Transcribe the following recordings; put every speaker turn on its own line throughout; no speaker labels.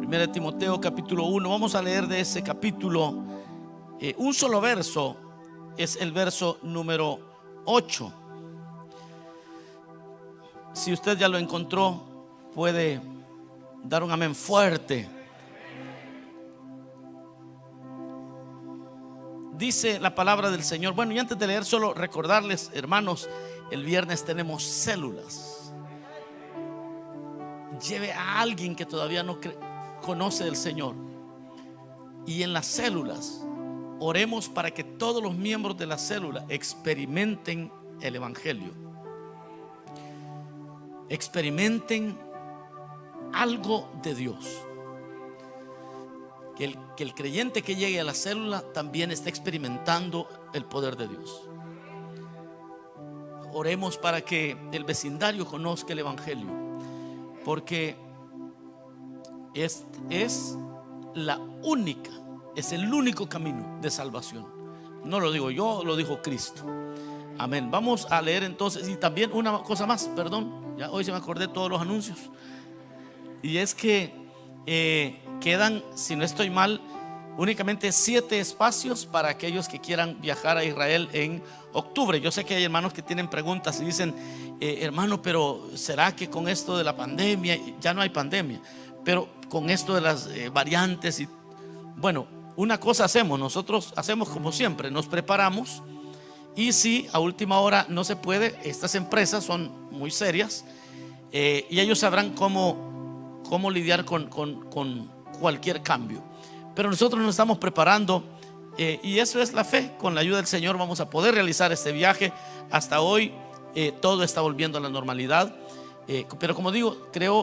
Primera de Timoteo capítulo 1. Vamos a leer de ese capítulo un solo verso. Es el verso número 8. Si usted ya lo encontró, puede dar un amén fuerte. Dice la palabra del Señor. Bueno, y antes de leer, solo recordarles, hermanos, el viernes tenemos células. Lleve a alguien que todavía no conoce del Señor, y en las células oremos para que todos los miembros de la célula experimenten el evangelio, experimenten algo de Dios. Que el creyente que llegue a la célula también esté experimentando el poder de Dios. Oremos para que el vecindario conozca el evangelio, porque es el único camino de salvación. No lo digo yo, lo dijo Cristo. Amén. Vamos a leer entonces. Y también una cosa más, perdón, ya hoy se me acordé todos los anuncios. Y es que quedan, si no estoy mal, únicamente 7 espacios para aquellos que quieran viajar a Israel en octubre. Yo sé que hay hermanos que tienen preguntas y dicen, hermano, pero ¿será que con esto de la pandemia? Ya no hay pandemia, pero con esto de las variantes y bueno, una cosa hacemos, nosotros hacemos como siempre, nos preparamos, y si a última hora no se puede, estas empresas son muy serias, y ellos sabrán cómo lidiar con cualquier cambio. Pero nosotros nos estamos preparando, y eso es la fe. Con la ayuda del Señor vamos a poder realizar este viaje. Hasta hoy todo está volviendo a la normalidad, pero como digo,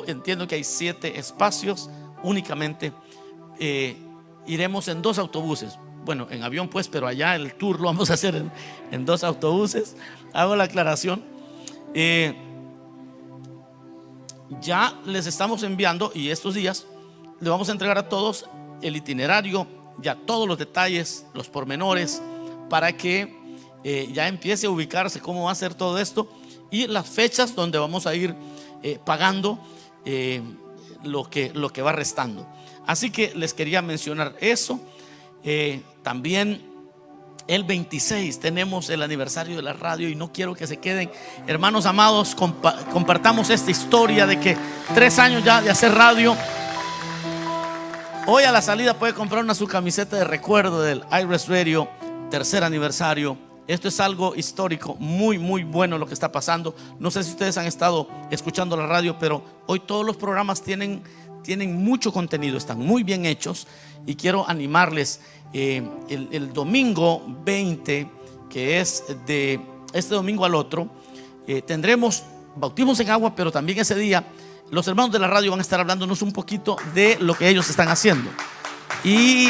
entiendo que hay 7 espacios únicamente. Iremos en 2 autobuses. Bueno, en avión pues, pero allá el tour lo vamos a hacer en 2 autobuses. Hago la aclaración. Ya les estamos enviando, y estos días le vamos a entregar a todos el itinerario, ya todos los detalles, los pormenores, para que ya empiece a ubicarse cómo va a ser todo esto, y las fechas donde vamos a ir pagando lo que va restando. Así que les quería mencionar eso. También el 26 tenemos el aniversario de la radio, y no quiero que se queden, hermanos amados, compartamos esta historia de que 3 años ya de hacer radio. Hoy a la salida puede comprar su camiseta de recuerdo del iRest Radio, 3er aniversario. Esto es algo histórico, muy muy bueno lo que está pasando. No sé si ustedes han estado escuchando la radio, pero hoy todos los programas tienen mucho contenido, están muy bien hechos, y quiero animarles. El domingo 20, que es de este domingo al otro, tendremos bautismos en agua, pero también ese día los hermanos de la radio van a estar hablándonos un poquito de lo que ellos están haciendo. Y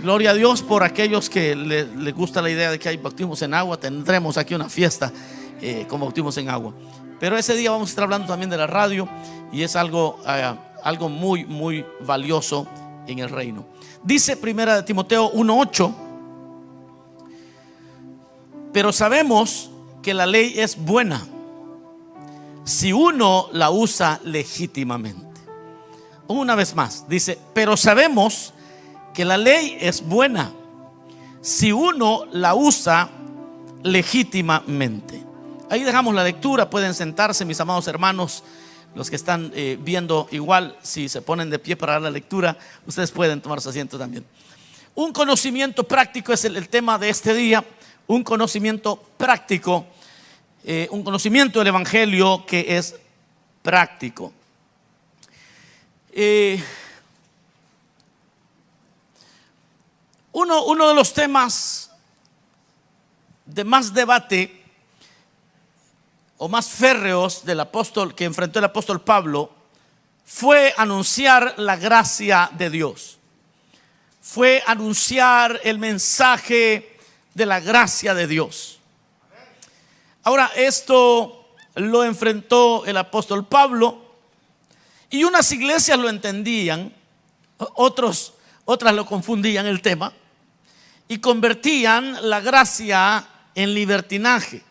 gloria a Dios por aquellos que les gusta la idea de que hay bautismos en agua. Tendremos aquí una fiesta con bautismos en agua, pero ese día vamos a estar hablando también de la radio, y es algo muy muy valioso en el reino. Dice Primera de Timoteo 1:8: pero sabemos que la ley es buena si uno la usa legítimamente. Una vez más, dice, pero sabemos que la ley es buena si uno la usa legítimamente. Ahí dejamos la lectura, pueden sentarse, mis amados hermanos. Los que están viendo, igual, si se ponen de pie para dar la lectura, ustedes pueden tomar su asiento también. Un conocimiento práctico es el tema de este día. Un conocimiento práctico, un conocimiento del evangelio que es práctico. Uno de los temas de más debate o más férreos del apóstol, que enfrentó el apóstol Pablo, fue anunciar la gracia de Dios. Fue anunciar el mensaje de la gracia de Dios. Ahora, esto lo enfrentó el apóstol Pablo, y unas iglesias lo entendían, otras lo confundían el tema, y convertían la gracia en libertinaje.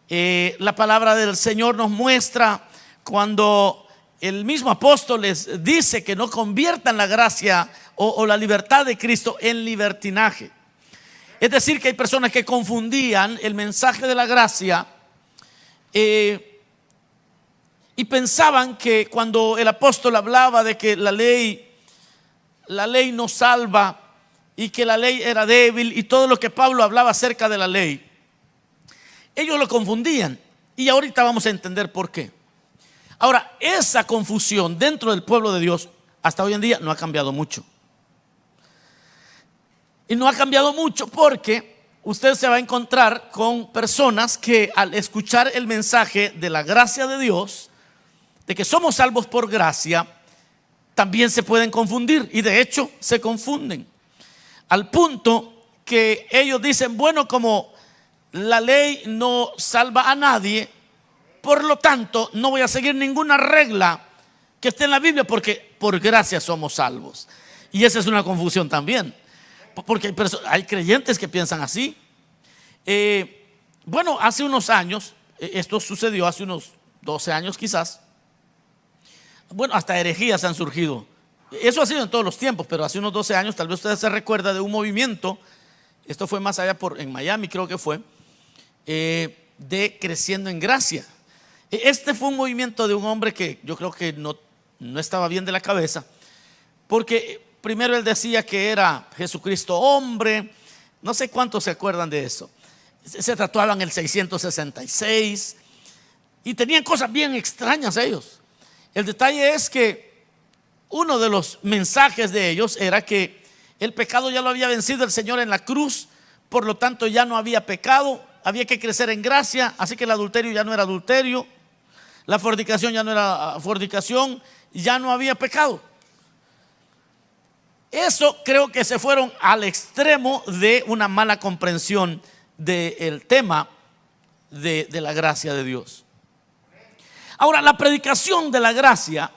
La palabra del Señor nos muestra cuando el mismo apóstol les dice que no conviertan la gracia o la libertad de Cristo en libertinaje. Es decir, que hay personas que confundían el mensaje de la gracia y pensaban que cuando el apóstol hablaba de que la ley nos salva y que la ley era débil y todo lo que Pablo hablaba acerca de la ley, ellos lo confundían, y ahorita vamos a entender por qué. Ahora, esa confusión dentro del pueblo de Dios hasta hoy en día no ha cambiado mucho. Y no ha cambiado mucho porque usted se va a encontrar con personas que al escuchar el mensaje de la gracia de Dios, de que somos salvos por gracia, también se pueden confundir, y de hecho se confunden al punto que ellos dicen: bueno, como la ley no salva a nadie, por lo tanto no voy a seguir ninguna regla que esté en la Biblia, porque por gracia somos salvos. Y esa es una confusión también, porque hay creyentes que piensan así. Bueno, hace unos años, esto sucedió hace unos 12 años quizás. Bueno, hasta herejías han surgido. Eso ha sido en todos los tiempos, pero hace unos 12 años tal vez usted se recuerda de un movimiento. Esto fue más allá en Miami, creo que fue, de Creciendo en Gracia. Este fue un movimiento de un hombre que yo creo que no estaba bien de la cabeza, porque primero él decía que era Jesucristo hombre. No sé cuántos se acuerdan de eso. Se tatuaban el 666 y tenían cosas bien extrañas ellos. El detalle es que uno de los mensajes de ellos era que el pecado ya lo había vencido el Señor en la cruz, por lo tanto ya no había pecado, había que crecer en gracia, así que el adulterio ya no era adulterio, la fornicación ya no era fornicación, ya no había pecado. Eso creo que se fueron al extremo de una mala comprensión del tema de la gracia de Dios. Ahora, la predicación de la gracia,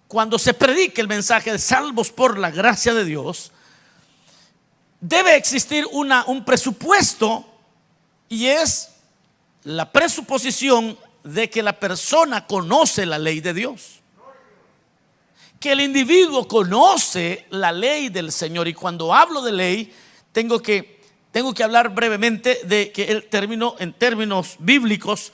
cuando se predique el mensaje de salvos por la gracia de Dios, debe existir un presupuesto, y es la presuposición de que la persona conoce la ley de Dios, que el individuo conoce la ley del Señor. Y cuando hablo de ley, tengo que hablar brevemente de que el término, en términos bíblicos,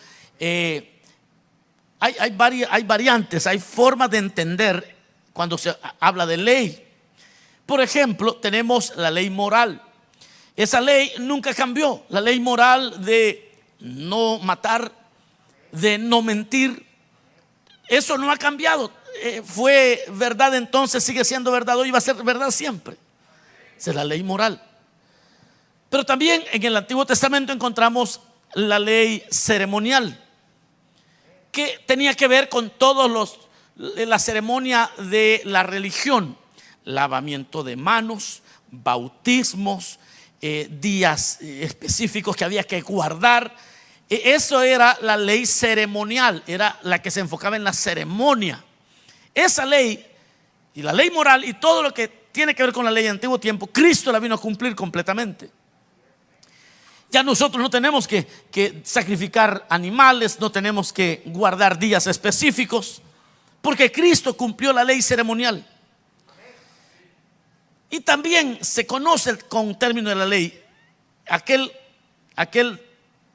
hay variantes, hay formas de entender cuando se habla de ley. Por ejemplo, tenemos la ley moral. Esa ley nunca cambió. La ley moral de no matar, de no mentir, eso no ha cambiado. Fue verdad entonces, sigue siendo verdad hoy, va a ser verdad siempre. Esa es la ley moral. Pero también en el Antiguo Testamento encontramos la ley ceremonial, que tenía que ver con la ceremonia de la religión: lavamiento de manos, bautismos, días específicos que había que guardar. Eso era la ley ceremonial, era la que se enfocaba en la ceremonia. Esa ley y la ley moral y todo lo que tiene que ver con la ley de antiguo tiempo, Cristo la vino a cumplir completamente. Ya nosotros no tenemos que sacrificar animales, no tenemos que guardar días específicos, porque Cristo cumplió la ley ceremonial. Y también se conoce con término de la ley aquel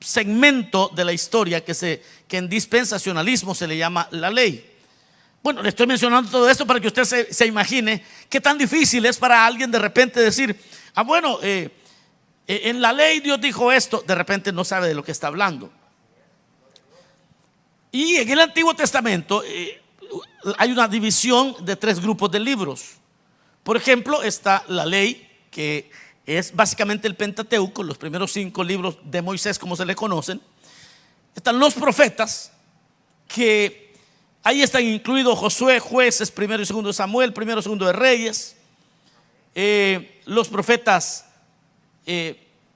segmento de la historia que en dispensacionalismo se le llama la ley. Bueno, le estoy mencionando todo esto para que usted se imagine qué tan difícil es para alguien de repente decir: bueno, en la ley Dios dijo esto. De repente no sabe de lo que está hablando. Y en el Antiguo Testamento hay una división de 3 grupos de libros. Por ejemplo, está la ley, que es básicamente el Pentateuco, los primeros 5 libros de Moisés, como se le conocen. Están los profetas, que ahí están incluidos Josué, Jueces, 1 y 2 de Samuel, 1 y 2 de Reyes. Los profetas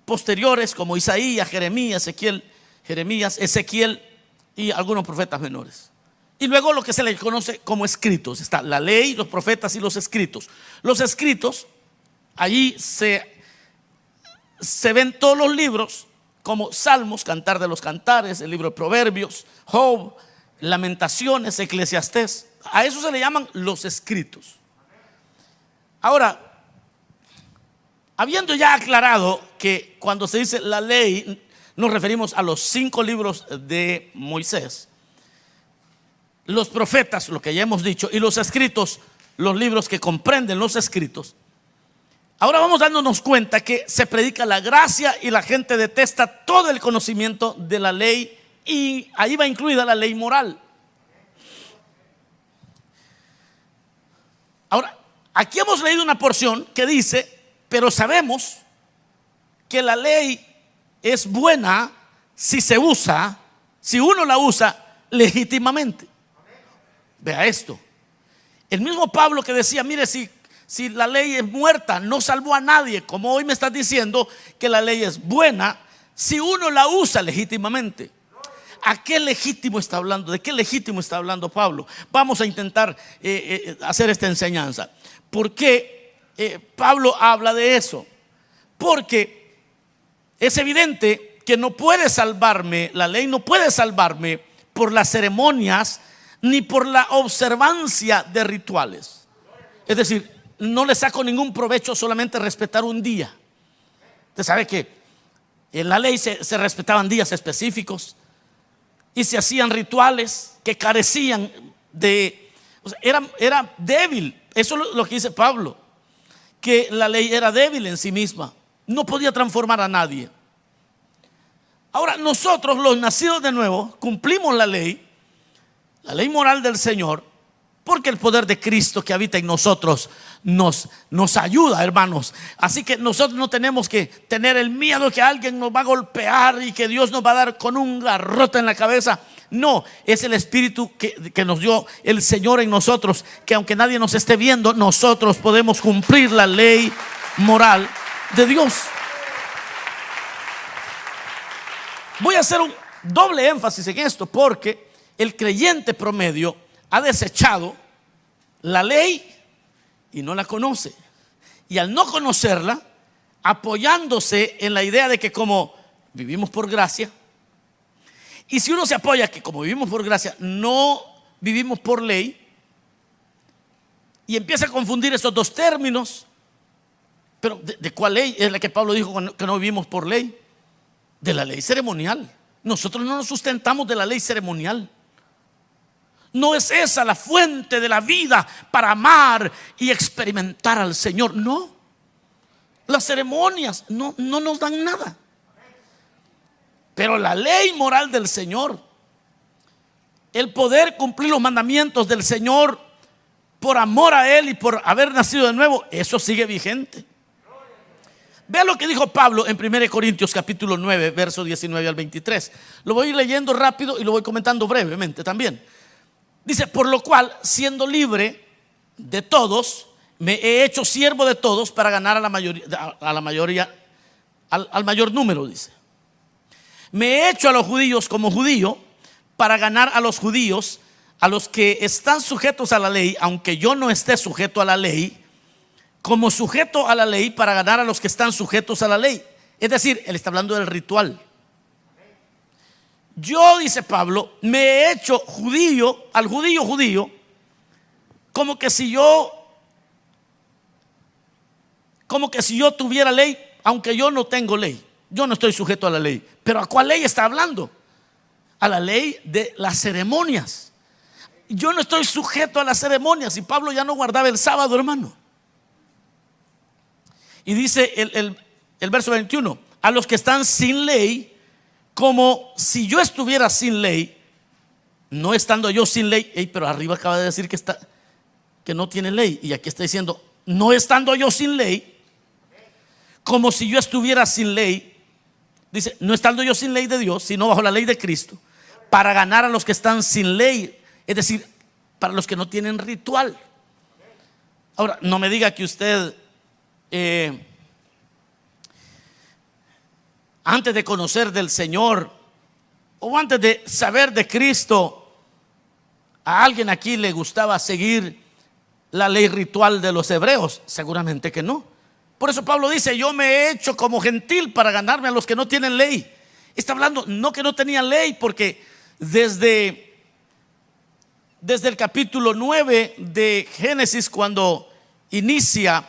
posteriores como Isaías, Jeremías, Ezequiel y algunos profetas menores. Y luego lo que se le conoce como escritos. Está la ley, los profetas y los escritos. Los escritos, allí se ven todos los libros, como Salmos, Cantar de los Cantares, el libro de Proverbios, Job, Lamentaciones, Eclesiastés. A eso se le llaman los escritos. Ahora, habiendo ya aclarado que cuando se dice la ley nos referimos a los 5 libros de Moisés, los profetas, lo que ya hemos dicho, y los escritos, los libros que comprenden los escritos. Ahora vamos dándonos cuenta que se predica la gracia y la gente detesta todo el conocimiento de la ley, y ahí va incluida la ley moral. Ahora, aquí hemos leído una porción que dice: pero sabemos que la ley es buena si se usa, si uno la usa legítimamente. Vea esto. El mismo Pablo que decía: mire, si la ley es muerta, no salvó a nadie, como hoy me estás diciendo que la ley es buena si uno la usa legítimamente. ¿A qué legítimo está hablando? ¿De qué legítimo está hablando Pablo? Vamos a intentar hacer esta enseñanza. ¿Por qué Pablo habla de eso? Porque es evidente que no puede salvarme, la ley no puede salvarme por las ceremonias ni por la observancia de rituales. Es decir, no le saco ningún provecho solamente respetar un día. Usted sabe que en la ley se respetaban días específicos y se hacían rituales que carecían de, o sea, era débil. Eso es lo que dice Pablo, que la ley era débil en sí misma, no podía transformar a nadie. Ahora nosotros, los nacidos de nuevo, cumplimos la ley moral del Señor, porque el poder de Cristo que habita en nosotros nos ayuda, hermanos. Así que nosotros no tenemos que tener el miedo que alguien nos va a golpear y que Dios nos va a dar con un garrote en la cabeza. No, es el Espíritu que nos dio el Señor en nosotros, que aunque nadie nos esté viendo, nosotros podemos cumplir la ley moral de Dios. Voy a hacer un doble énfasis en esto, porque el creyente promedio ha desechado la ley y no la conoce. Y al no conocerla, apoyándose en la idea de que como vivimos por gracia, y si uno se apoya que como vivimos por gracia no vivimos por ley, y empieza a confundir esos dos términos. Pero ¿de cuál ley es la que Pablo dijo que no vivimos por ley? De la ley ceremonial. Nosotros no nos sustentamos de la ley ceremonial. No es esa la fuente de la vida para amar y experimentar al Señor. No, las ceremonias no nos dan nada. Pero la ley moral del Señor, el poder cumplir los mandamientos del Señor por amor a Él y por haber nacido de nuevo, eso sigue vigente. Vea lo que dijo Pablo en 1 Corintios capítulo 9, verso 19 al 23. Lo voy a ir leyendo rápido y lo voy comentando brevemente también. Dice: por lo cual, siendo libre de todos, me he hecho siervo de todos para ganar al mayor número. Dice: me he hecho a los judíos como judío para ganar a los judíos, a los que están sujetos a la ley, aunque yo no esté sujeto a la ley, como sujeto a la ley para ganar a los que están sujetos a la ley. Es decir, él está hablando del ritual. Yo, dice Pablo, me he hecho judío, al judío, como que si yo tuviera ley, aunque yo no tengo ley. Yo no estoy sujeto a la ley. Pero ¿a cuál ley está hablando? A la ley de las ceremonias. Yo no estoy sujeto a las ceremonias. Y Pablo ya no guardaba el sábado, hermano. Y dice el verso 21: a los que están sin ley, como si yo estuviera sin ley, no estando yo sin ley. Pero arriba acaba de decir que no tiene ley, y aquí está diciendo no estando yo sin ley, como si yo estuviera sin ley. Dice, no estando yo sin ley de Dios, sino bajo la ley de Cristo, para ganar a los que están sin ley, es decir, para los que no tienen ritual. Ahora, no me diga que usted antes de conocer del Señor o antes de saber de Cristo, a alguien aquí le gustaba seguir la ley ritual de los hebreos. Seguramente que no. Por eso Pablo dice: yo me he hecho como gentil para ganarme a los que no tienen ley. Está hablando no que no tenían ley, porque desde desde el capítulo 9 de Génesis, cuando inicia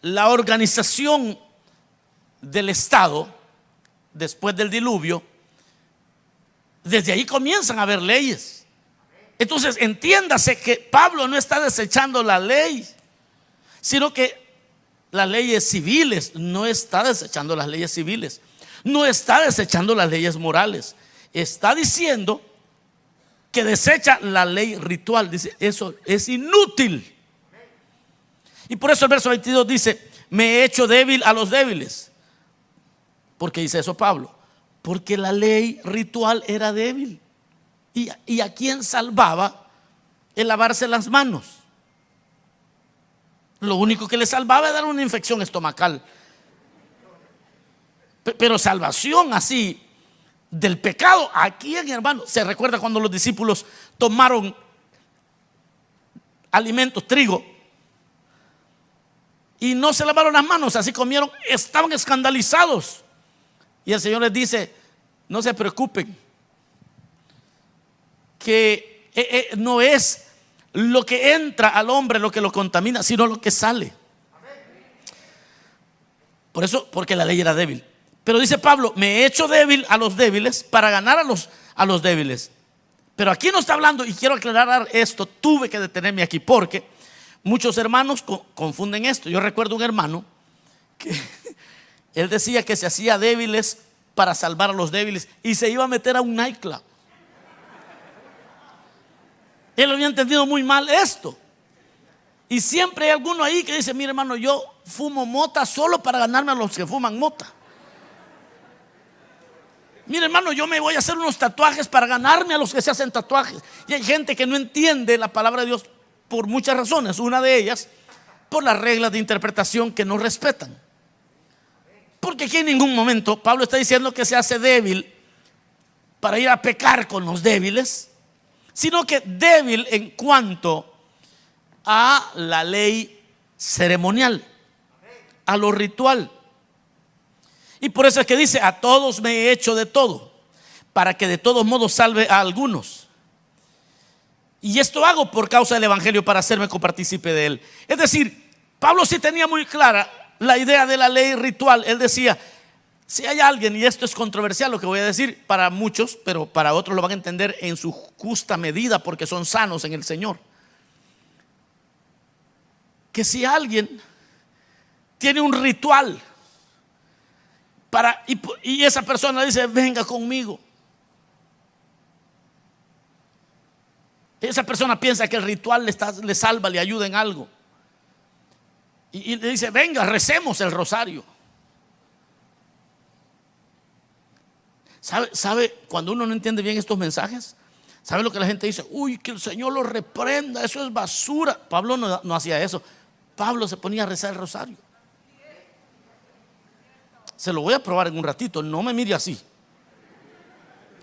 la organización del Estado después del diluvio, desde ahí comienzan a haber leyes. Entonces entiéndase que Pablo no está desechando la ley, sino que las leyes civiles, no está desechando las leyes civiles, no está desechando las leyes morales, está diciendo que desecha la ley ritual. Dice, eso es inútil. Y por eso el verso 22 dice, me he hecho débil a los débiles. ¿Por qué dice eso Pablo? Porque la ley ritual era débil. ¿Y a quién salvaba el lavarse las manos? Lo único que le salvaba era una infección estomacal. Pero salvación así del pecado, ¿a quién, hermano? Se recuerda cuando los discípulos tomaron alimentos, trigo, y no se lavaron las manos, así comieron, estaban escandalizados. Y el Señor les dice, no se preocupen, que no es lo que entra al hombre lo que lo contamina, sino lo que sale. Por eso, porque la ley era débil. Pero dice Pablo, me he hecho débil a los débiles para ganar a los débiles. Pero aquí no está hablando, y quiero aclarar esto, tuve que detenerme aquí porque muchos hermanos confunden esto. Yo recuerdo un hermano que él decía que se hacía débiles para salvar a los débiles y se iba a meter a un nightclub. Él había entendido muy mal esto. Y siempre hay alguno ahí que dice, mire hermano, yo fumo mota solo para ganarme a los que fuman mota. Mire hermano, yo me voy a hacer unos tatuajes para ganarme a los que se hacen tatuajes. Y hay gente que no entiende la palabra de Dios por muchas razones. Una de ellas, por las reglas de interpretación que no respetan. Porque aquí en ningún momento Pablo está diciendo que se hace débil para ir a pecar con los débiles, sino que débil en cuanto a la ley ceremonial, a lo ritual. Y por eso es que dice, a todos me he hecho de todo, para que de todos modos salve a algunos. Y esto hago por causa del evangelio, para hacerme copartícipe de él. Es decir, Pablo sí tenía muy clara la idea de la ley ritual. Él decía, si hay alguien, y esto es controversial lo que voy a decir para muchos, pero para otros lo van a entender en su justa medida porque son sanos en el Señor, que si alguien tiene un ritual y esa persona dice, venga conmigo, esa persona piensa que el ritual le salva, le ayuda en algo, y le dice, venga, recemos el rosario. ¿Sabe? Cuando uno no entiende bien estos mensajes, ¿sabe lo que la gente dice? Uy, que el Señor lo reprenda, eso es basura. Pablo no hacía eso. Pablo se ponía a rezar el rosario. Se lo voy a probar en un ratito, no me mire así.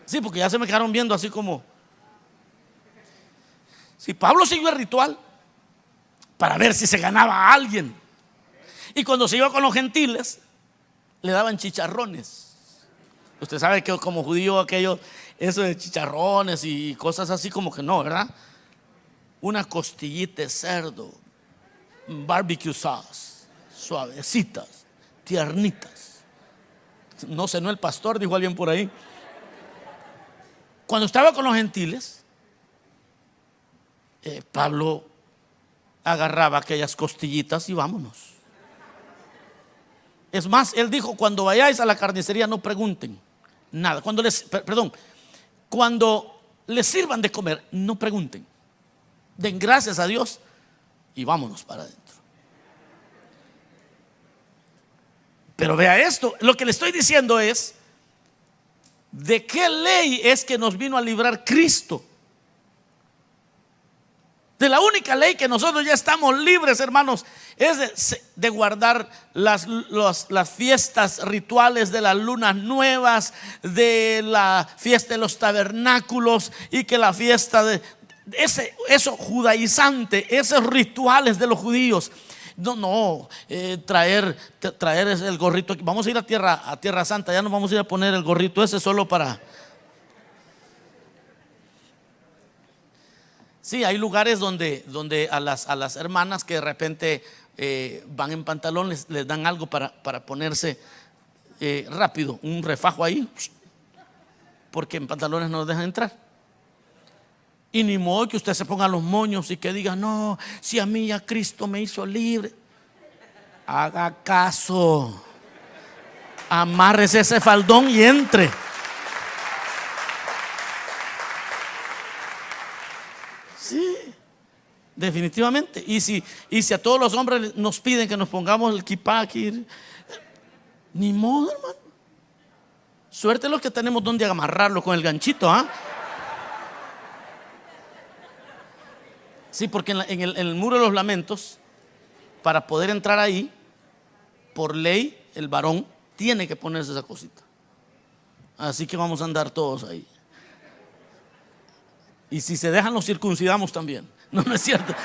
Sí, porque ya se me quedaron viendo así como. Si Pablo siguió el ritual para ver si se ganaba a alguien, y cuando se iba con los gentiles le daban chicharrones. Usted sabe que como judío aquello, eso de chicharrones y cosas así como que no, ¿verdad? Una costillita de cerdo, barbecue sauce, suavecitas, tiernitas. No sé, no el pastor, dijo alguien por ahí. Cuando estaba con los gentiles, Pablo agarraba aquellas costillitas y vámonos. Es más, él dijo, cuando vayáis a la carnicería no pregunten nada. Cuando les sirvan de comer, no pregunten. Den gracias a Dios y vámonos para adentro. Pero vea esto, lo que le estoy diciendo es, ¿de qué ley es que nos vino a librar Cristo? De la única ley que nosotros ya estamos libres, hermanos, es de guardar las fiestas rituales de las lunas nuevas, de la fiesta de los tabernáculos, y que la fiesta de eso judaizante, esos rituales de los judíos. Traer el gorrito. Vamos a ir a Tierra Santa, ya no vamos a ir a poner el gorrito ese solo para. Sí, hay lugares donde a las hermanas que de repente van en pantalones, les dan algo para ponerse rápido, un refajo ahí, porque en pantalones no los dejan entrar. Y ni modo que usted se ponga los moños y que diga: no, si a mí ya Cristo me hizo libre. Haga caso, amárrese ese faldón y entre. Sí, definitivamente. Y si a todos los hombres nos piden que nos pongamos el kipá aquí, ni modo, hermano. Suerte los que tenemos donde amarrarlo con el ganchito, ¿ah? Sí, porque en el muro de los lamentos, para poder entrar ahí, por ley, el varón tiene que ponerse esa cosita. Así que vamos a andar todos ahí. Y si se dejan, los circuncidamos también. No, no es cierto.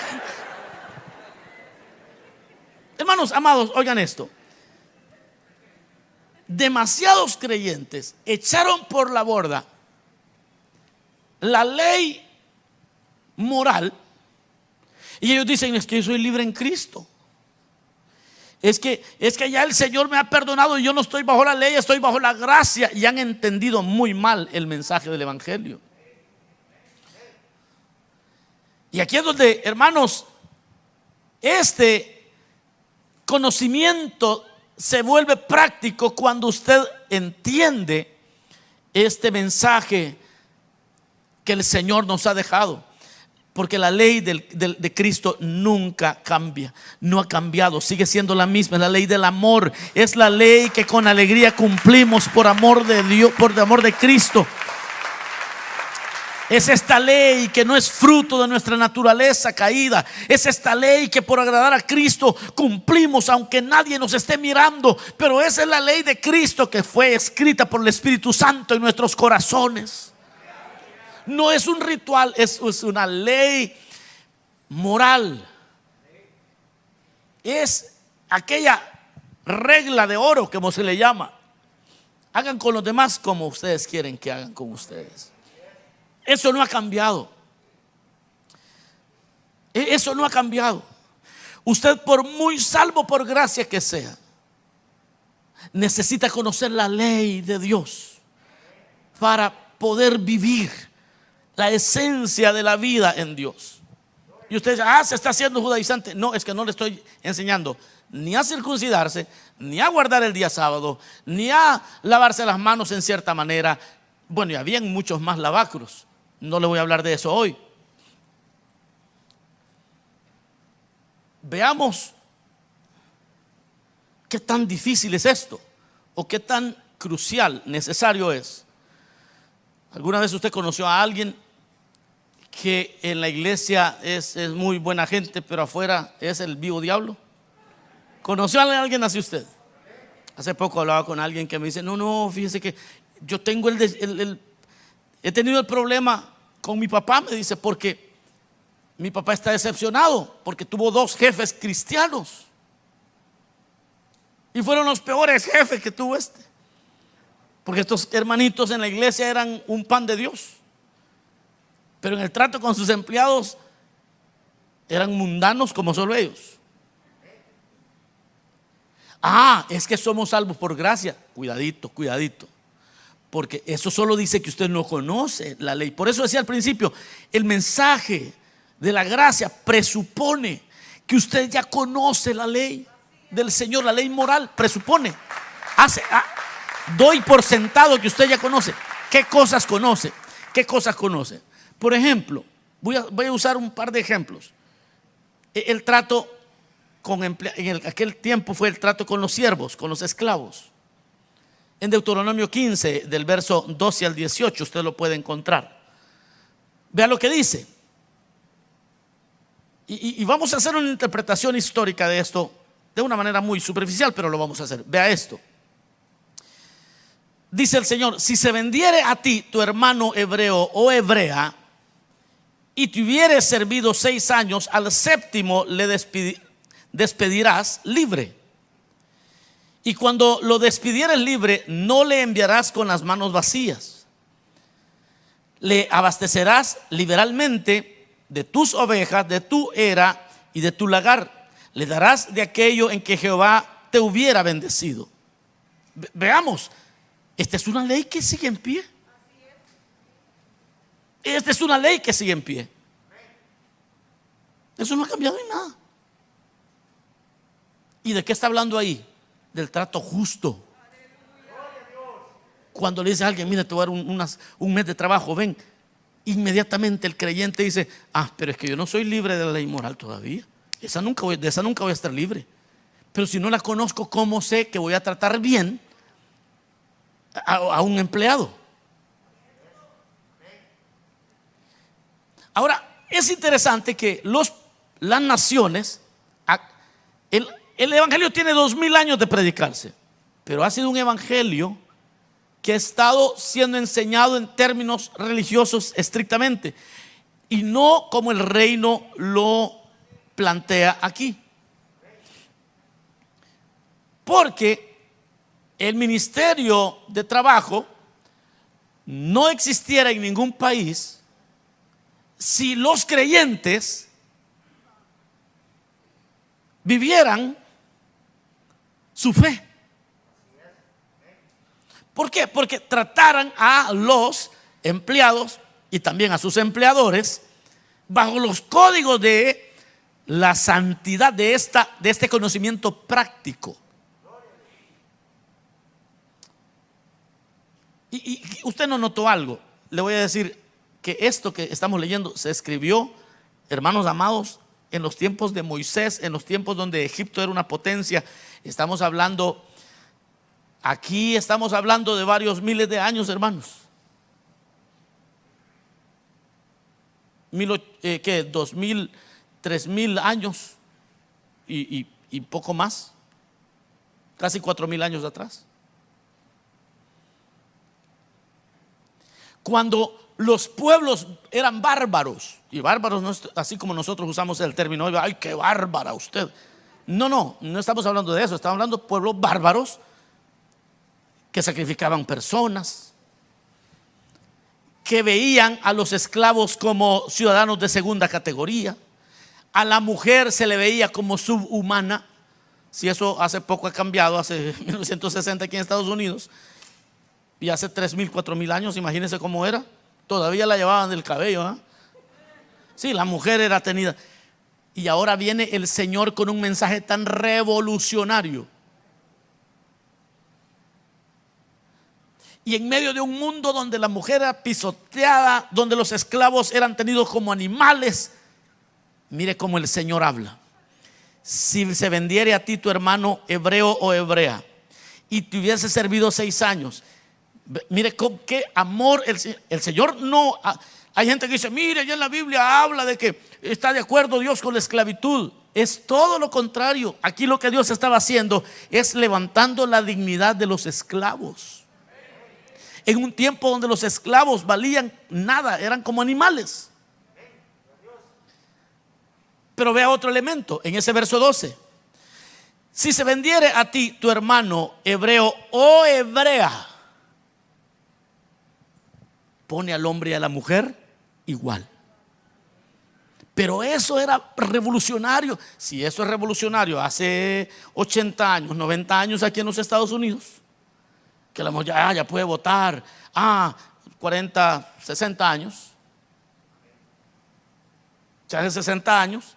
Hermanos amados, oigan esto. Demasiados creyentes echaron por la borda la ley moral y ellos dicen: es que yo soy libre en Cristo. Es que ya el Señor me ha perdonado y yo no estoy bajo la ley, estoy bajo la gracia. Y han entendido muy mal el mensaje del evangelio. Y aquí es donde, hermanos, este conocimiento se vuelve práctico cuando usted entiende este mensaje que el Señor nos ha dejado. Porque la ley de Cristo nunca cambia, no ha cambiado, sigue siendo la misma. Es la ley del amor, es la ley que con alegría cumplimos por amor de Dios, por amor de Cristo. Es esta ley que no es fruto de nuestra naturaleza caída. Es esta ley que por agradar a Cristo cumplimos aunque nadie nos esté mirando. Pero esa es la ley de Cristo que fue escrita por el Espíritu Santo en nuestros corazones. No es un ritual, es una ley moral. Es aquella regla de oro, como se le llama. Hagan con los demás como ustedes quieren que hagan con ustedes. Eso no ha cambiado. Eso no ha cambiado. Usted, por muy salvo por gracia que sea, necesita conocer la ley de Dios para poder vivir la esencia de la vida en Dios. Y usted dice: se está haciendo judaizante. No, es que no le estoy enseñando ni a circuncidarse, ni a guardar el día sábado, ni a lavarse las manos en cierta manera. Bueno, y habían muchos más lavacros. No le voy a hablar de eso hoy. Veamos qué tan difícil es esto, o qué tan crucial, necesario es. ¿Alguna vez usted conoció a alguien que en la iglesia es muy buena gente, pero afuera es el vivo diablo? ¿Conoció a alguien así usted? Hace poco hablaba con alguien que me dice: no, fíjese que yo tengo he tenido el problema con mi papá, me dice, porque mi papá está decepcionado porque tuvo 2 jefes cristianos y fueron los peores jefes que tuvo porque estos hermanitos en la iglesia eran un pan de Dios, pero en el trato con sus empleados eran mundanos como solo ellos. Es que somos salvos por gracia. Cuidadito, porque eso solo dice que usted no conoce la ley. Por eso decía al principio, el mensaje de la gracia presupone que usted ya conoce la ley del Señor. La ley moral presupone, doy por sentado que usted ya conoce. ¿Qué cosas conoce? Por ejemplo, voy a usar un par de ejemplos. El trato en aquel tiempo fue el trato con los siervos, con los esclavos. En Deuteronomio 15, del verso 12 al 18, usted lo puede encontrar. Vea lo que dice. Y vamos a hacer una interpretación histórica de esto de una manera muy superficial, pero lo vamos a hacer. Vea esto. Dice el Señor: si se vendiere a ti tu hermano hebreo o hebrea y te hubiere servido 6 años, al 7º le despedirás libre. Y cuando lo despidieres libre, no le enviarás con las manos vacías. Le abastecerás liberalmente de tus ovejas, de tu era y de tu lagar. Le darás de aquello en que Jehová te hubiera bendecido. Veamos, esta es una ley que sigue en pie. Esta es una ley que sigue en pie. Eso no ha cambiado en nada. ¿Y de qué está hablando ahí? Del trato justo. Cuando le dice a alguien, mira, te voy a dar un mes de trabajo, ven, inmediatamente el creyente dice, pero es que yo no soy libre de la ley moral todavía. De esa nunca voy a estar libre. Pero si no la conozco, ¿cómo sé que voy a tratar bien a un empleado? Ahora, es interesante que las naciones, el evangelio tiene 2000 años de predicarse, pero ha sido un evangelio que ha estado siendo enseñado en términos religiosos estrictamente y no como el reino lo plantea aquí. Porque el ministerio de trabajo no existiera en ningún país si los creyentes vivieran su fe. ¿Por qué? Porque trataran a los empleados y también a sus empleadores bajo los códigos de la santidad de este conocimiento práctico. Y usted no notó algo. Le voy a decir que esto que estamos leyendo se escribió, hermanos amados, en los tiempos de Moisés, en los tiempos donde Egipto era una potencia. Aquí estamos hablando de varios miles de años, hermanos. 2000, 3000 años y poco más, casi 4000 años atrás. Cuando los pueblos eran bárbaros, y bárbaros no es así como nosotros usamos el término, ay, qué bárbara usted. No estamos hablando de eso, estamos hablando de pueblos bárbaros que sacrificaban personas, que veían a los esclavos como ciudadanos de segunda categoría, a la mujer se le veía como subhumana. Si eso hace poco ha cambiado, hace 1960 aquí en Estados Unidos, y hace 3000, 4000 años, imagínense cómo era. Todavía la llevaban del cabello, ¿eh? Sí, la mujer era tenida. Y ahora viene el Señor con un mensaje tan revolucionario. Y en medio de un mundo donde la mujer era pisoteada, donde los esclavos eran tenidos como animales, mire cómo el Señor habla. Si se vendiere a ti tu hermano hebreo o hebrea y te hubiese servido 6 años, mire con qué amor el Señor no. Hay gente que dice, mire, ya en la Biblia habla de que está de acuerdo Dios con la esclavitud. Es todo lo contrario. Aquí lo que Dios estaba haciendo es levantando la dignidad de los esclavos. En un tiempo donde los esclavos valían nada, eran como animales. Pero vea otro elemento en ese verso 12. Si se vendiere a ti tu hermano hebreo o hebrea, pone al hombre y a la mujer igual. Pero eso era revolucionario. Si eso es revolucionario hace 80 años, 90 años aquí en los Estados Unidos, que la mujer ya puede votar, 40, 60 años, ya hace 60 años,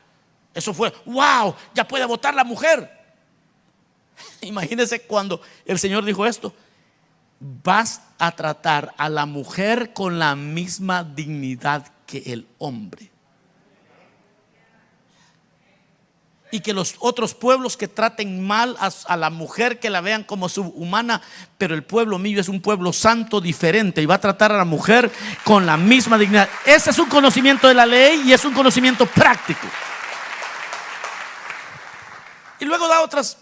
eso fue, wow, ya puede votar la mujer. Imagínense cuando el Señor dijo esto: vas a tratar a la mujer con la misma dignidad que el hombre. Y que los otros pueblos que traten mal a la mujer, que la vean como subhumana, pero el pueblo mío es un pueblo santo diferente y va a tratar a la mujer con la misma dignidad. Ese es un conocimiento de la ley y es un conocimiento práctico. Y luego da otras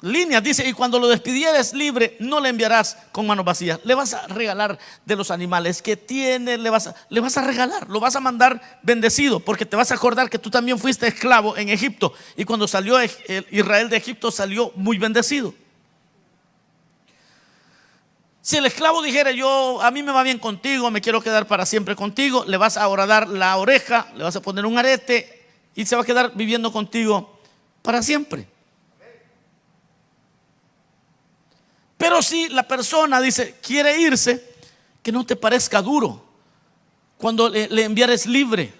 líneas, dice: y cuando lo despidieres libre, no le enviarás con manos vacías. Le vas a regalar de los animales que tiene, le vas a regalar, lo vas a mandar bendecido, porque te vas a acordar que tú también fuiste esclavo en Egipto, y cuando salió Israel de Egipto salió muy bendecido. Si el esclavo dijera, a mí me va bien contigo, me quiero quedar para siempre contigo, le vas a horadar la oreja, le vas a poner un arete y se va a quedar viviendo contigo para siempre. Pero si la persona dice, quiere irse, que no te parezca duro cuando le enviares libre,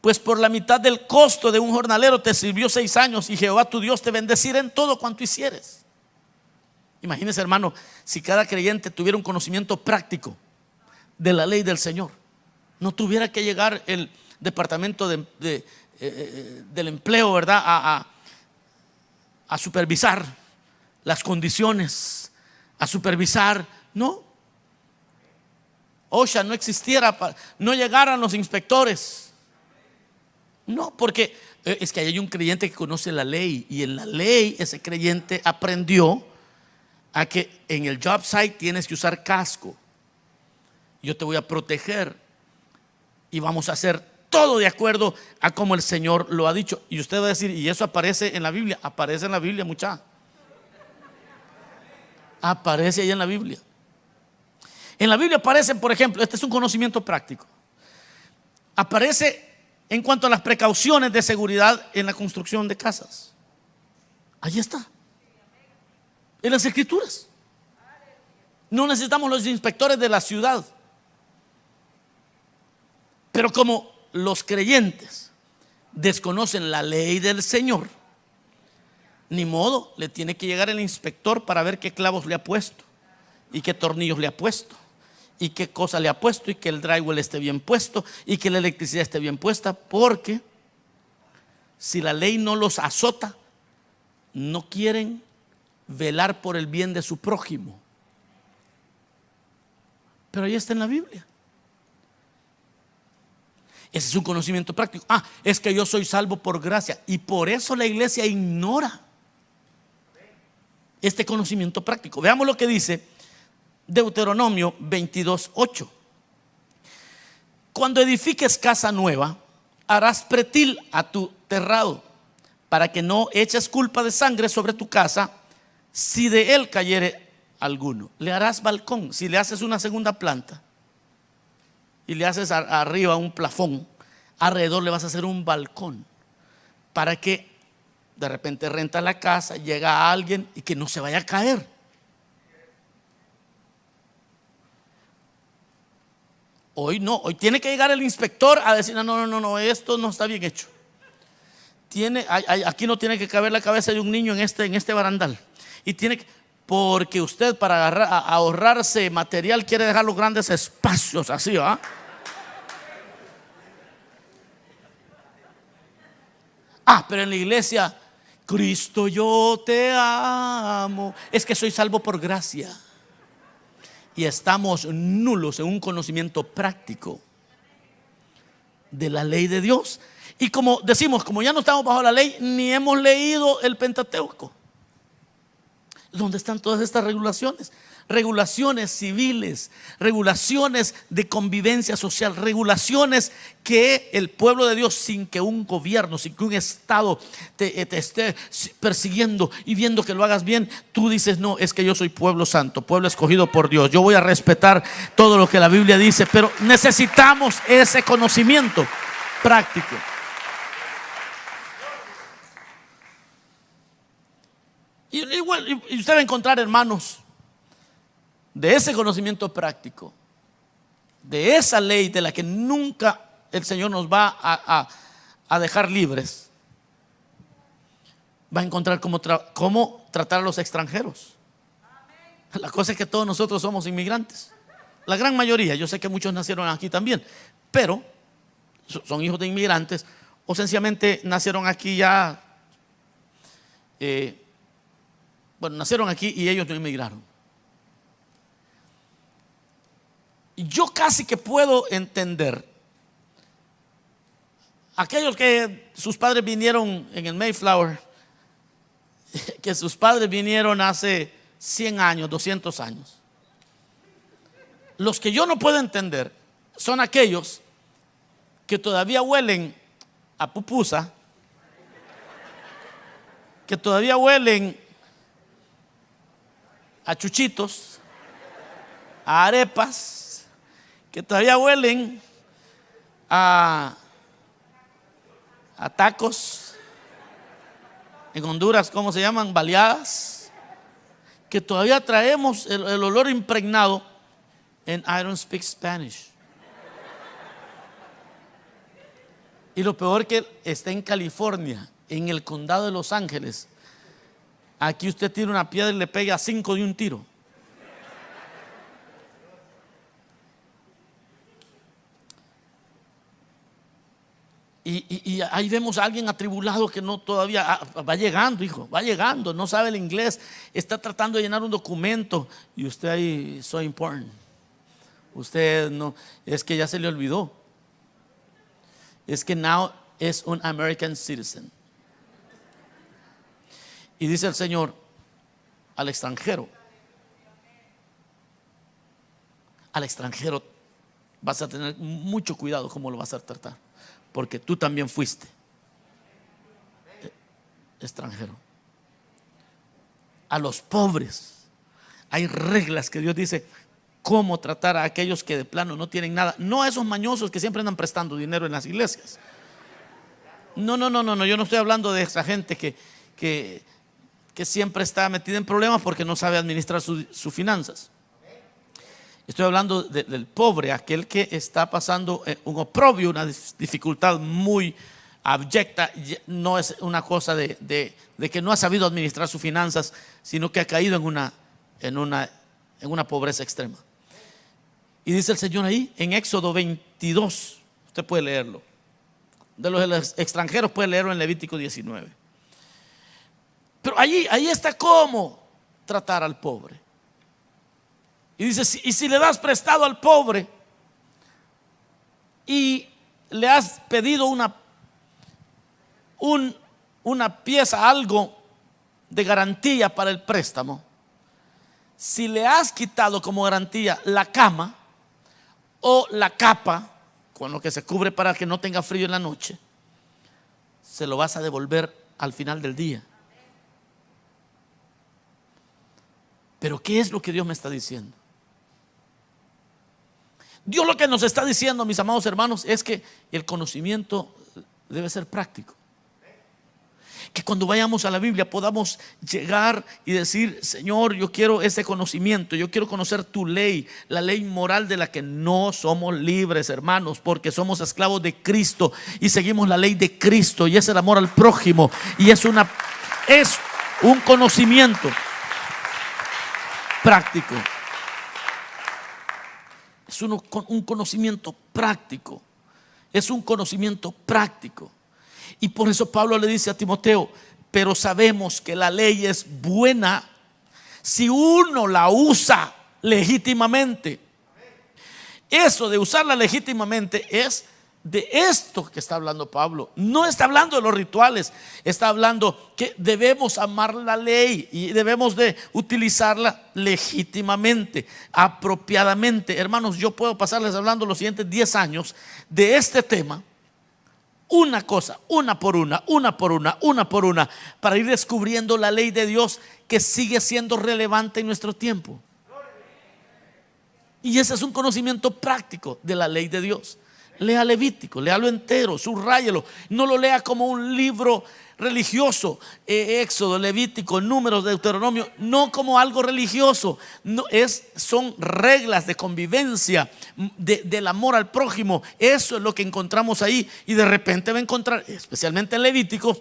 pues por la mitad del costo de un jornalero te sirvió 6 años y Jehová tu Dios te bendecirá en todo cuanto hicieres. Imagínese, hermano, si cada creyente tuviera un conocimiento práctico de la ley del Señor, no tuviera que llegar el departamento del empleo, ¿verdad?, a supervisar las condiciones, a supervisar, no. OSHA no existiera, no llegaran los inspectores. No, porque es que hay un creyente que conoce la ley, y en la ley ese creyente aprendió a que en el job site tienes que usar casco. Yo te voy a proteger y vamos a hacer todo de acuerdo a como el Señor lo ha dicho. Y usted va a decir, ¿y eso aparece en la Biblia? Aparece en la Biblia, muchacha. Aparece ahí en la Biblia. En la Biblia aparece, por ejemplo, este es un conocimiento práctico. Aparece en cuanto a las precauciones de seguridad en la construcción de casas. Ahí está, en las Escrituras. No necesitamos los inspectores de la ciudad. Pero como los creyentes desconocen la ley del Señor, ni modo, le tiene que llegar el inspector para ver qué clavos le ha puesto y qué tornillos le ha puesto y qué cosa le ha puesto, y que el drywall esté bien puesto y que la electricidad esté bien puesta, porque si la ley no los azota, no quieren velar por el bien de su prójimo. Pero ahí está en la Biblia. Ese es un conocimiento práctico. Es que yo soy salvo por gracia, y por eso la iglesia ignora este conocimiento práctico. Veamos lo que dice Deuteronomio 22:8. Cuando edifiques casa nueva, harás pretil a tu terrado, para que no eches culpa de sangre sobre tu casa si de él cayere alguno. Le harás balcón. Si le haces una segunda planta y le haces arriba un plafón, alrededor le vas a hacer un balcón, para que de repente renta la casa, llega alguien y que no se vaya a caer. Hoy no, hoy tiene que llegar el inspector a decir, no, esto no está bien hecho. Aquí no tiene que caber la cabeza de un niño en este barandal. Y tiene que, porque usted, para ahorrarse material, quiere dejar los grandes espacios así, ¿va? Pero en la iglesia, Cristo, yo te amo. Es que soy salvo por gracia. Y estamos nulos en un conocimiento práctico de la ley de Dios. Y como decimos, como ya no estamos bajo la ley, ni hemos leído el Pentateuco, donde están todas estas regulaciones. Regulaciones civiles, regulaciones de convivencia social, regulaciones que el pueblo de Dios, sin que un gobierno, sin que un Estado te esté persiguiendo y viendo que lo hagas bien, tú dices, no, es que yo soy pueblo santo, pueblo escogido por Dios, yo voy a respetar todo lo que la Biblia dice. Pero necesitamos ese conocimiento práctico. Y usted va a encontrar, hermanos, de ese conocimiento práctico, de esa ley de la que nunca el Señor nos va a dejar libres, va a encontrar cómo tratar a los extranjeros. La cosa es que todos nosotros somos inmigrantes, la gran mayoría. Yo sé que muchos nacieron aquí también, pero son hijos de inmigrantes, o sencillamente nacieron aquí ya, nacieron aquí y ellos no inmigraron. Y yo casi que puedo entender aquellos que sus padres vinieron en el Mayflower, que sus padres vinieron hace 100 años, 200 años. Los que yo no puedo entender son aquellos que todavía huelen a pupusa, que todavía huelen a chuchitos, a arepas que todavía huelen a tacos. En Honduras, ¿cómo se llaman? Baleadas. Que todavía traemos el olor impregnado. And I don't speak Spanish. Y lo peor que está en California, en el condado de Los Ángeles. Aquí usted tira una piedra y le pega a 5 de un tiro. Y ahí vemos a alguien atribulado que no todavía va llegando, hijo, va llegando, no sabe el inglés, está tratando de llenar un documento y usted ahí, so important. Usted no, es que ya se le olvidó. Es que now es un American citizen. Y dice el Señor al extranjero vas a tener mucho cuidado cómo lo vas a tratar, porque tú también fuiste extranjero. A los pobres hay reglas que Dios dice cómo tratar a aquellos que de plano no tienen nada, no a esos mañosos que siempre andan prestando dinero en las iglesias. No, yo no estoy hablando de esa gente que siempre está metida en problemas porque no sabe administrar sus finanzas. Estoy hablando del pobre, aquel que está pasando un oprobio, una dificultad muy abyecta. No es una cosa de que no ha sabido administrar sus finanzas, sino que ha caído en una pobreza extrema. Y dice el Señor ahí en Éxodo 22, usted puede leerlo. De los extranjeros puede leerlo en Levítico 19. Pero ahí está cómo tratar al pobre. Y dice, y si le das prestado al pobre y le has pedido una pieza, algo de garantía para el préstamo, si le has quitado como garantía la cama o la capa con lo que se cubre para que no tenga frío en la noche, se lo vas a devolver al final del día. Pero ¿qué es lo que Dios me está diciendo? Dios lo que nos está diciendo, mis amados hermanos, es que el conocimiento debe ser práctico. Que cuando vayamos a la Biblia podamos llegar y decir, Señor, yo quiero ese conocimiento, yo quiero conocer tu ley, la ley moral de la que no somos libres, hermanos, porque somos esclavos de Cristo y seguimos la ley de Cristo, y es el amor al prójimo, y es un conocimiento práctico. Es un conocimiento práctico. Es un conocimiento práctico. Y por eso Pablo le dice a Timoteo, pero sabemos que la ley es buena si uno la usa legítimamente. Eso de usarla legítimamente es de esto que está hablando Pablo. No está hablando de los rituales, está hablando que debemos amar la ley y debemos de utilizarla legítimamente, apropiadamente. Hermanos, yo puedo pasarles hablando los siguientes 10 años de este tema, una cosa, una por una, para ir descubriendo la ley de Dios que sigue siendo relevante en nuestro tiempo. Y ese es un conocimiento práctico de la ley de Dios. Lea Levítico, léalo entero, subráyelo. No lo lea como un libro religioso, Éxodo, Levítico, Números, Deuteronomio, no como algo religioso. No, son reglas de convivencia, del amor al prójimo. Eso es lo que encontramos ahí. Y de repente va a encontrar, especialmente en Levítico,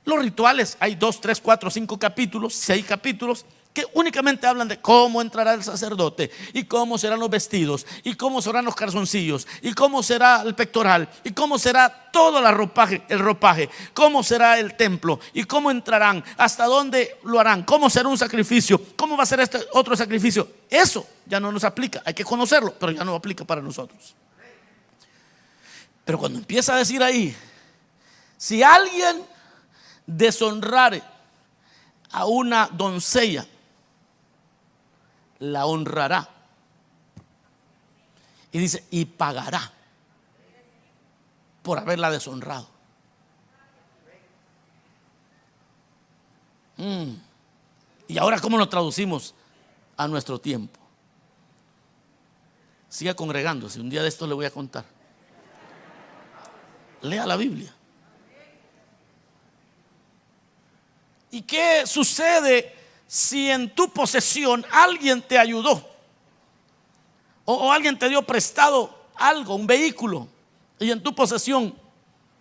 los rituales. Hay 2, 3, 4, 5 capítulos, 6 capítulos que únicamente hablan de cómo entrará el sacerdote y cómo serán los vestidos y cómo serán los calzoncillos y cómo será el pectoral y cómo será todo el ropaje, cómo será el templo y cómo entrarán, hasta dónde lo harán, cómo será un sacrificio, cómo va a ser este otro sacrificio. Eso ya no nos aplica, hay que conocerlo, pero ya no aplica para nosotros. Pero cuando empieza a decir ahí, si alguien deshonrare a una doncella, la honrará. Y dice, y pagará por haberla deshonrado. Y ahora, ¿cómo lo traducimos a nuestro tiempo? Siga congregándose. Un día de esto le voy a contar. Lea la Biblia. ¿Y qué sucede si en tu posesión alguien te ayudó? O alguien te dio prestado algo, un vehículo, y en tu posesión,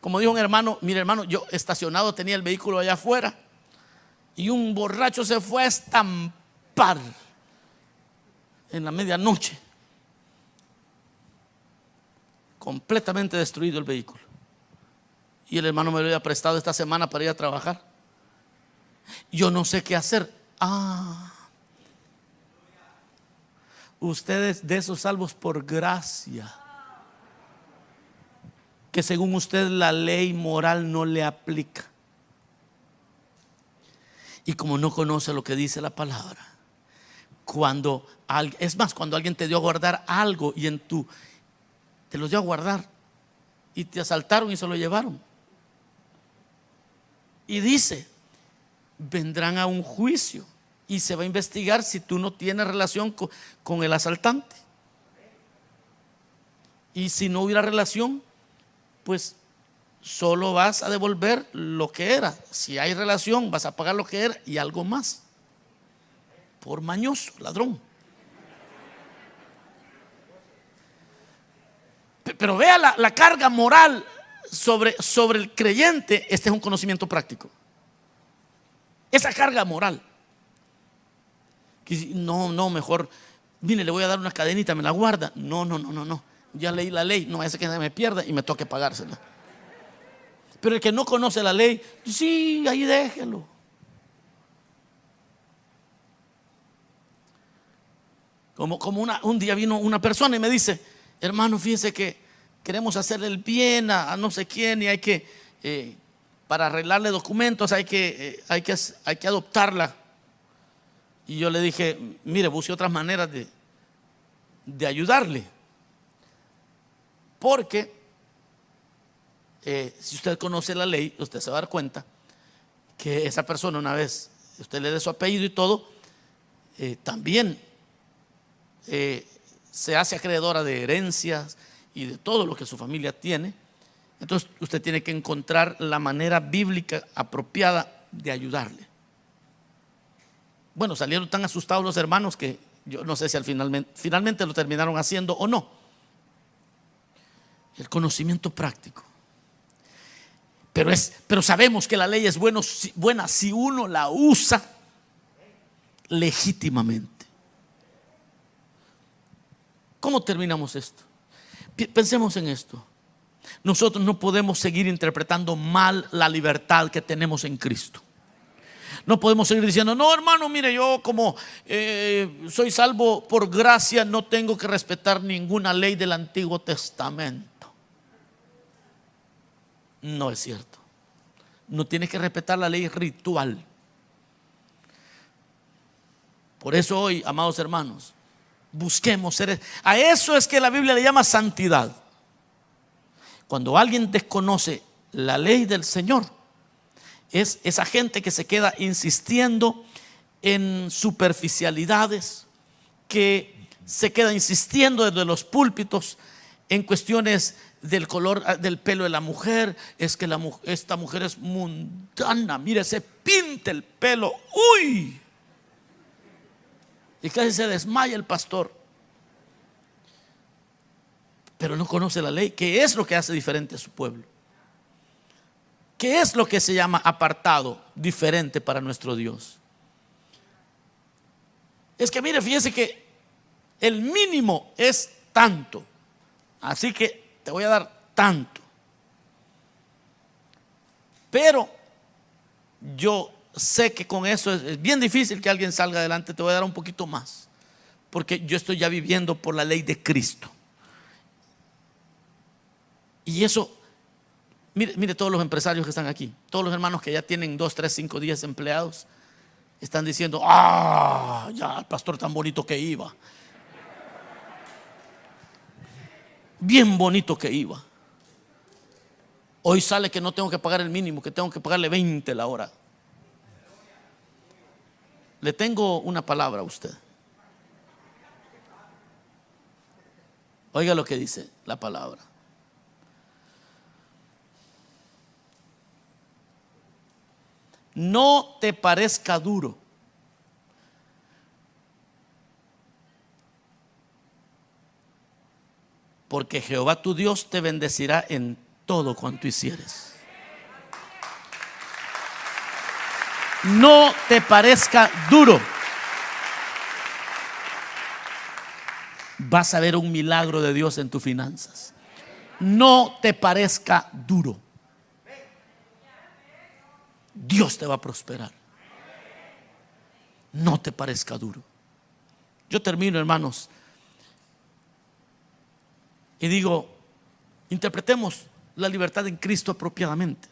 como dijo un hermano, mire hermano, yo estacionado tenía el vehículo allá afuera y un borracho se fue a estampar en la medianoche, completamente destruido el vehículo, y el hermano me lo había prestado esta semana para ir a trabajar. Yo no sé qué hacer. Ustedes de esos salvos por gracia, que según usted la ley moral no le aplica, y como no conoce lo que dice la palabra, cuando alguien te dio a guardar algo y te lo dio a guardar y te asaltaron y se lo llevaron, y dice, vendrán a un juicio y se va a investigar si tú no tienes relación con el asaltante. Y si no hubiera relación, pues solo vas a devolver lo que era. Si hay relación, vas a pagar lo que era y algo más, por mañoso, ladrón. Pero vea la carga moral sobre el creyente. Este es un conocimiento práctico. Esa carga moral. No, mejor, mire, le voy a dar una cadenita, me la guarda. No. Ya leí la ley, no vaya a que se me pierda y me toque pagársela. Pero el que no conoce la ley, sí, ahí déjelo. Como un día vino una persona y me dice, hermano, fíjese que queremos hacerle el bien a no sé quién, y hay que para arreglarle documentos hay que adoptarla. Y yo le dije, mire, busque otras maneras de ayudarle, porque si usted conoce la ley, usted se va a dar cuenta que esa persona, una vez usted le dé su apellido y todo, también se hace acreedora de herencias y de todo lo que su familia tiene. Entonces usted tiene que encontrar la manera bíblica apropiada de ayudarle. Bueno, salieron tan asustados los hermanos que yo no sé si finalmente lo terminaron haciendo o no. El conocimiento práctico. Pero sabemos que la ley es buena si uno la usa legítimamente. ¿Cómo terminamos esto? Pensemos en esto. Nosotros no podemos seguir interpretando mal la libertad que tenemos en Cristo. No podemos seguir diciendo, no hermano, mire, yo como soy salvo por gracia, no tengo que respetar ninguna ley del Antiguo Testamento. No es cierto. No tienes que respetar la ley ritual. Por eso hoy, amados hermanos, busquemos ser. A eso es que la Biblia le llama santidad. Cuando alguien desconoce la ley del Señor, es esa gente que se queda insistiendo en superficialidades, que se queda insistiendo desde los púlpitos en cuestiones del color del pelo de la mujer. Es que esta mujer es mundana, mire, se pinta el pelo, uy, y casi se desmaya el pastor. Pero no conoce la ley. ¿Qué es lo que hace diferente a su pueblo? ¿Qué es lo que se llama apartado, diferente para nuestro Dios? Es que mire, fíjese que el mínimo es tanto, así que te voy a dar tanto. Pero yo sé que con eso es bien difícil que alguien salga adelante. Te voy a dar un poquito más, porque yo estoy ya viviendo por la ley de Cristo. Y eso, mire todos los empresarios que están aquí, todos los hermanos que ya tienen 2, 3, 5 días empleados, están diciendo, ya el pastor tan bonito que iba, bien bonito que iba. Hoy sale que no tengo que pagar el mínimo, que tengo que pagarle 20 la hora. Le tengo una palabra a usted. Oiga lo que dice la palabra. No te parezca duro, porque Jehová tu Dios te bendecirá en todo cuanto hicieres. No te parezca duro. Vas a ver un milagro de Dios en tus finanzas. No te parezca duro. Dios te va a prosperar. No te parezca duro. Yo termino, hermanos, y digo, interpretemos la libertad en Cristo apropiadamente.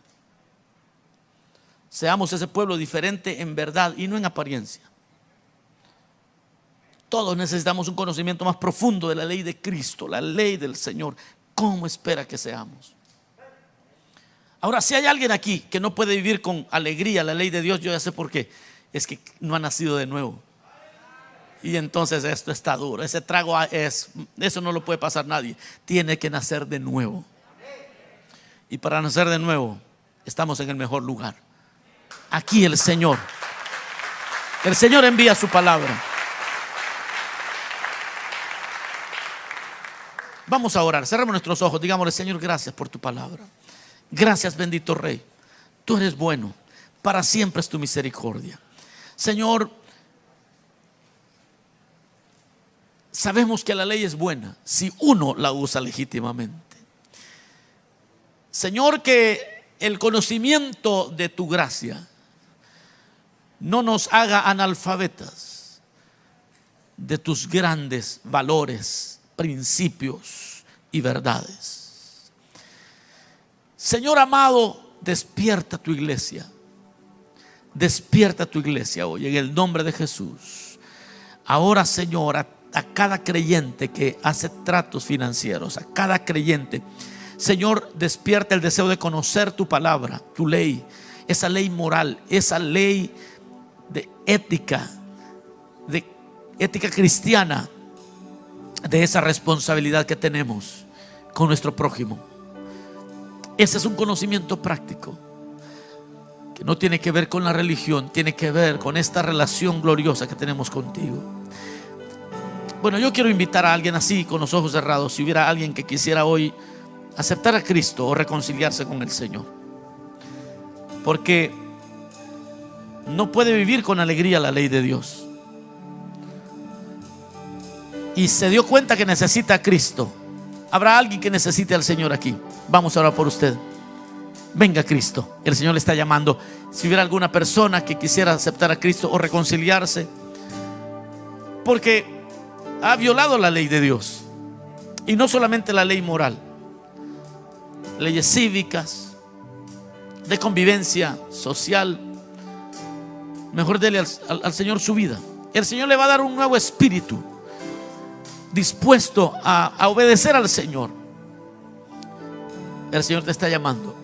Seamos ese pueblo diferente en verdad y no en apariencia. Todos necesitamos un conocimiento más profundo de la ley de Cristo, la ley del Señor. ¿Cómo espera que seamos? Ahora, si hay alguien aquí que no puede vivir con alegría la ley de Dios, yo ya sé por qué. Es que no ha nacido de nuevo. Y entonces esto está duro. Ese trago eso no lo puede pasar nadie. Tiene que nacer de nuevo. Y para nacer de nuevo, estamos en el mejor lugar. Aquí el Señor envía su palabra. Vamos a orar, cerramos nuestros ojos, digámosle: Señor, gracias por tu palabra. Gracias, bendito Rey. Tú eres bueno, para siempre es tu misericordia. Señor, sabemos que la ley es buena si uno la usa legítimamente. Señor, que el conocimiento de tu gracia no nos haga analfabetas de tus grandes valores, principios y verdades. Señor amado, despierta tu iglesia. Despierta tu iglesia hoy en el nombre de Jesús. Ahora, Señor, a cada creyente que hace tratos financieros, a cada creyente, Señor, despierta el deseo de conocer tu palabra, tu ley, esa ley moral, esa ley de ética cristiana, de esa responsabilidad que tenemos con nuestro prójimo. Ese es un conocimiento práctico que no tiene que ver con la religión, tiene que ver con esta relación gloriosa que tenemos contigo. Bueno, yo quiero invitar a alguien así, con los ojos cerrados, si hubiera alguien que quisiera hoy aceptar a Cristo o reconciliarse con el Señor, porque no puede vivir con alegría la ley de Dios y se dio cuenta que necesita a Cristo. Habrá alguien que necesite al Señor aquí. Vamos a orar por usted. Venga Cristo, el Señor le está llamando. Si hubiera alguna persona que quisiera aceptar a Cristo o reconciliarse porque ha violado la ley de Dios, y no solamente la ley moral, leyes cívicas, de convivencia social, mejor dele al Señor su vida. El Señor le va a dar un nuevo espíritu, dispuesto a obedecer al Señor. El Señor te está llamando.